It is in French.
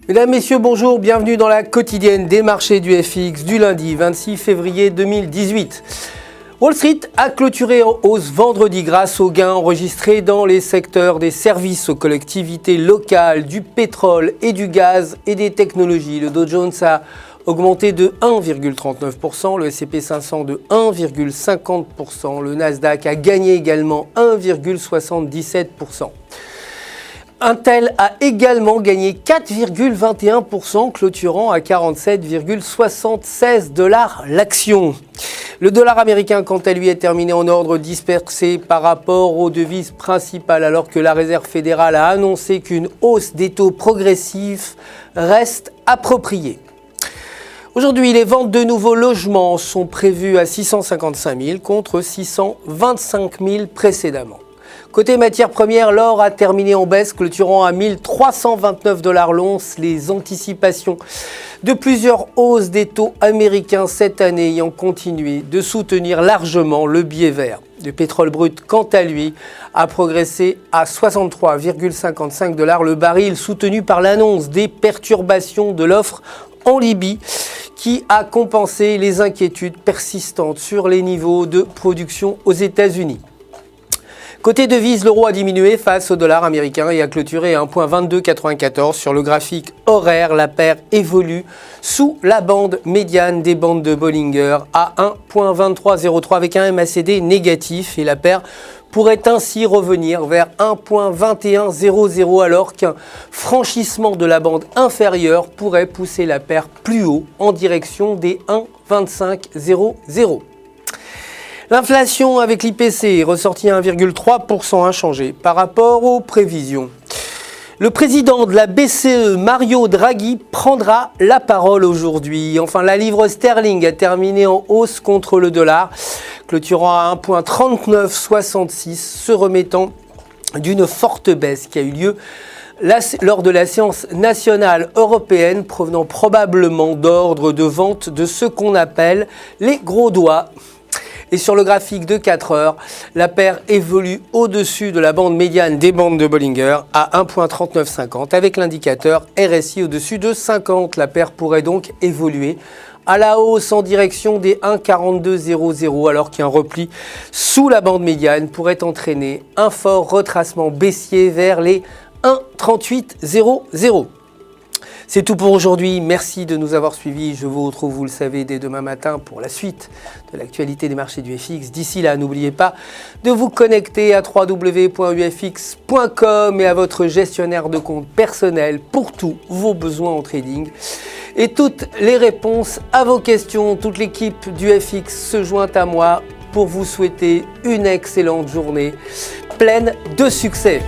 Mesdames, Messieurs, bonjour, bienvenue dans la quotidienne des marchés du FX du lundi 26 février 2018. Wall Street a clôturé en hausse vendredi grâce aux gains enregistrés dans les secteurs des services aux collectivités locales, du pétrole et du gaz et des technologies. Le Dow Jones a augmenté de 1,39%, le S&P 500 de 1,50%, le Nasdaq a gagné également 1,77%. Intel a également gagné 4,21%, clôturant à 47,76 $ l'action. Le dollar américain, quant à lui, est terminé en ordre dispersé par rapport aux devises principales, alors que la Réserve fédérale a annoncé qu'une hausse des taux progressifs reste appropriée. Aujourd'hui, les ventes de nouveaux logements sont prévues à 655 000 contre 625 000 précédemment. Côté matières premières, l'or a terminé en baisse, clôturant à 1329 $ l'once. Les anticipations de plusieurs hausses des taux américains cette année ayant continué de soutenir largement le billet vert. Le pétrole brut, quant à lui, a progressé à 63,55 $ le baril, soutenu par l'annonce des perturbations de l'offre en Libye, qui a compensé les inquiétudes persistantes sur les niveaux de production aux États-Unis. Côté devise, l'euro a diminué face au dollar américain et a clôturé à 1,2294. Sur le graphique horaire, la paire évolue sous la bande médiane des bandes de Bollinger à 1,2303 avec un MACD négatif, et la paire pourrait ainsi revenir vers 1,2100 alors qu'un franchissement de la bande inférieure pourrait pousser la paire plus haut en direction des 1,2500. L'inflation avec l'IPC est ressortie à 1,3% inchangé par rapport aux prévisions. Le président de la BCE, Mario Draghi, prendra la parole aujourd'hui. Enfin, la livre sterling a terminé en hausse contre le dollar, clôturant à 1,3966, se remettant d'une forte baisse qui a eu lieu lors de la séance nationale européenne, provenant probablement d'ordre de vente de ce qu'on appelle les gros doigts. Et sur le graphique de 4 heures, la paire évolue au-dessus de la bande médiane des bandes de Bollinger à 1,3950 avec l'indicateur RSI au-dessus de 50. La paire pourrait donc évoluer à la hausse en direction des 1,4200 alors qu'un repli sous la bande médiane pourrait entraîner un fort retracement baissier vers les 1,3800. C'est tout pour aujourd'hui. Merci de nous avoir suivis. Je vous retrouve, vous le savez, dès demain matin pour la suite de l'actualité des marchés du FX. D'ici là, n'oubliez pas de vous connecter à www.ufx.com et à votre gestionnaire de compte personnel pour tous vos besoins en trading. Et toutes les réponses à vos questions, toute l'équipe du FX se joint à moi pour vous souhaiter une excellente journée pleine de succès.